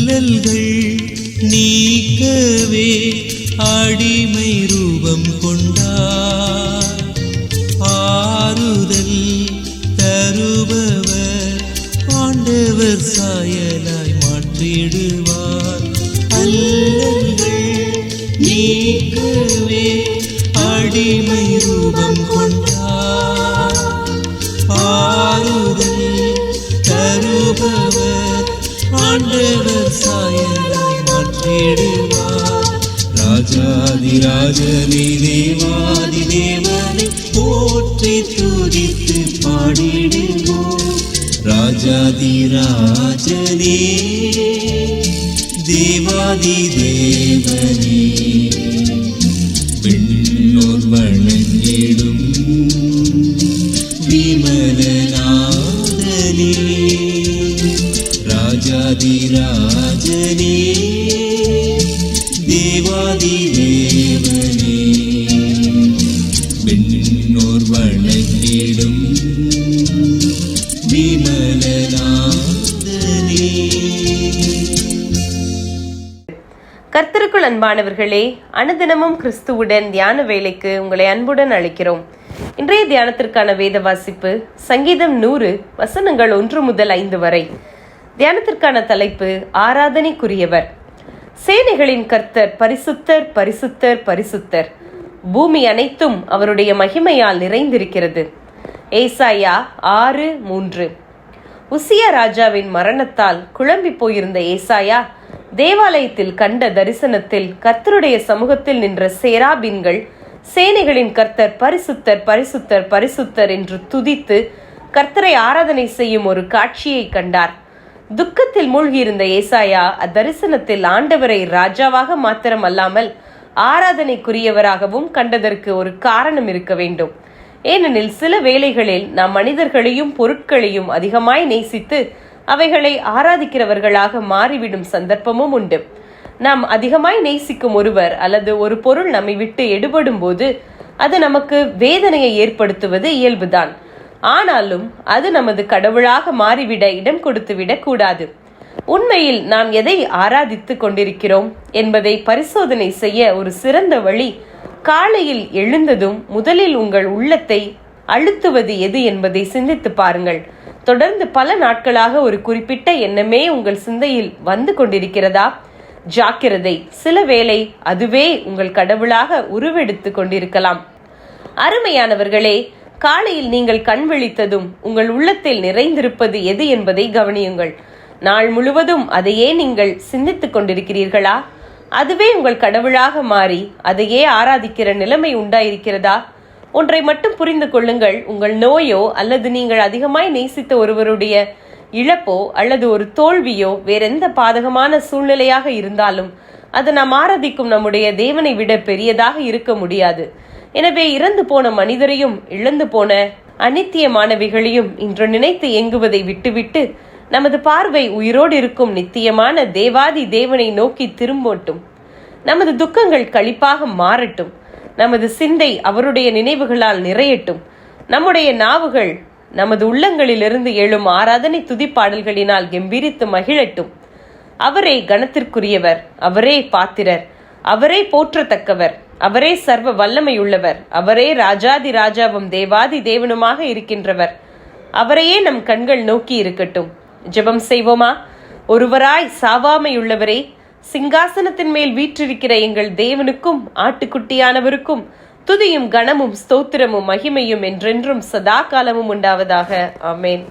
அல்லல்கள் நீக்கவே அடிமை ரூபம் கொண்டார். ஆறுதல் தருபவர் ஆண்டவர் சாயலாய் மாற்றிடுவார். அல்லல்கள் நீக்கவே அடிமை ரூபம் கொண்டார். ஆறுதல் தருபவர் ஆண்டவர் சாயலாய் மாற்றிடுவார். ராஜாதி ராஜனே தேவாதி தேவனை போற்றி துதித்து பாடிடுவோம். ராஜாதி ராஜனே தேவாதி தேவனே விண்ணோர் வணங்கிடும் விமலநாதனே. ராஜாதி ராஜனே தேவாதி தேவனே விண்ணோர் வணங்கிடும் விமலநாதனே. கர்த்தருக்குள் அன்பானவர்களே, அனுதினமும் கிறிஸ்துவுடன் தியான வேலைக்கு உங்களை அன்புடன் அழைக்கிறோம். இன்றைய தியானத்திற்கான வேத வாசிப்பு சங்கீதம் 100 வசனங்கள் 1 முதல் 5 வரை. தியானத்திற்கான தலைப்பு ஆராதனைக்குரியவர். சேனைகளின் கர்த்தர் பரிசுத்தர் பரிசுத்தர் பரிசுத்தர், பூமி அனைத்தும் அவருடைய மகிமையால் நிறைந்திருக்கிறது. ஏசாயா 6:3. உசியா ராஜாவின் மரணத்தால் குழம்பி போயிருந்த ஏசாயா தேவாலயத்தில் கண்ட தரிசனத்தில் கர்த்தருடைய சமூகத்தில் நின்ற சேராபீன்கள் சேனைகளின் கர்த்தர் பரிசுத்தர் பரிசுத்தர் பரிசுத்தர் என்று துதித்து கர்த்தரை ஆராதனை செய்யும் ஒரு காட்சியை கண்டார். துக்கத்தில் மூழ்கியிருந்த ஏசாயா அத்தரிசனத்தில் ஆண்டவரை ராஜாவாக மாத்திரம் அல்லாமல் ஆராதனைக்குரியவராகவும் கண்டதற்கு ஒரு காரணம் இருக்க வேண்டும். ஏனெனில் சில வேளைகளில் நாம் மனிதர்களையும் பொருட்களையும் அதிகமாய் நேசித்து அவைகளை ஆராதிக்கிறவர்களாக மாறிவிடும் சந்தர்ப்பமும் உண்டு. நாம் அதிகமாய் நேசிக்கும் ஒருவர் அல்லது ஒரு பொருள் நம்மை விட்டு எடுபடும் போது அது நமக்கு வேதனையை ஏற்படுத்துவது இயல்புதான். ஆனாலும் அது நமது கடவுளாக மாறிவிட இடம் கொடுத்து விடக் கூடாது. உண்மையில் நாம் எதை ஆராதித்து கொண்டிருக்கிறோம் என்பதை பரிசோதனை செய்ய ஒரு சிறந்த வழி, காலையில் எழுந்ததும் முதலில் உங்கள் உள்ளத்தை அழுத்துவது எது என்பதை சிந்தித்து பாருங்கள். தொடர்ந்து பல நாட்களாக ஒரு குறிப்பிட்ட எண்ணமே உங்கள் சிந்தையில் வந்து கொண்டிருக்கிறதா? ஜாக்கிரதை, சில வேளை அதுவே உங்கள் கடவுளாக உருவெடுத்து கொண்டிருக்கலாம். அருமையானவர்களே, காலையில் நீங்கள் கண் விழித்ததும் உங்கள் உள்ளத்தில் நிறைந்திருப்பது எது என்பதை கவனியுங்கள். நாள் முழுவதும் அதையே நீங்கள் சிந்தித்துக் கொண்டிருக்கிறீர்களா? அதுவே உங்கள் கடவுளாக மாறி அதையே ஆராதிக்கிற நிலைமை உண்டாயிருக்கிறதா? ஒன்றை மட்டும் புரிந்து கொள்ளுங்கள், உங்கள் நோயோ அல்லது நீங்கள் அதிகமாய் நேசித்த ஒருவருடைய இழப்போ அல்லது ஒரு தோல்வியோ வேறெந்த பாதகமான சூழ்நிலையாக இருந்தாலும் அது நாம் ஆராதிக்கும் நம்முடைய தேவனை விட பெரியதாக இருக்க முடியாது. எனவே இறந்து போன மனிதரையும் இழந்து போன அநித்தியமானவைகளையும் இன்று நினைத்து ஏங்குவதை விட்டுவிட்டு நமது பார்வை உயிரோடு இருக்கும் நித்தியமான தேவாதி தேவனை நோக்கி திரும்பட்டும். நமது துக்கங்கள் களிப்பாக மாறட்டும். நமது சிந்தை அவருடைய நினைவுகளால் நிறையட்டும். நம்முடைய நாவுகள் நமது உள்ளங்களிலிருந்து எழும் ஆராதனை துதிப்பாடல்களினால் கம்பீரித்து மகிழட்டும். அவரே கனத்திற்குரியவர், அவரே பாத்திரர், அவரே போற்றத்தக்கவர், அவரே சர்வ வல்லமையுள்ளவர், அவரே ராஜாதி ராஜாவும் தேவாதி தேவனுமாக இருக்கின்றவர். அவரையே நம் கண்கள் நோக்கி இருக்கட்டும். ஜெபம் செய்வோமா? ஒருவராய் சாவாமையுள்ளவரே, சிங்காசனத்தின் மேல் வீற்றிருக்கிற எங்கள் தேவனுக்கும் ஆட்டுக்குட்டியானவருக்கும் துதியும் கனமும் ஸ்தோத்திரமும் மகிமையும் என்றென்றும் சதா காலமும் உண்டாவதாக. ஆமேன்.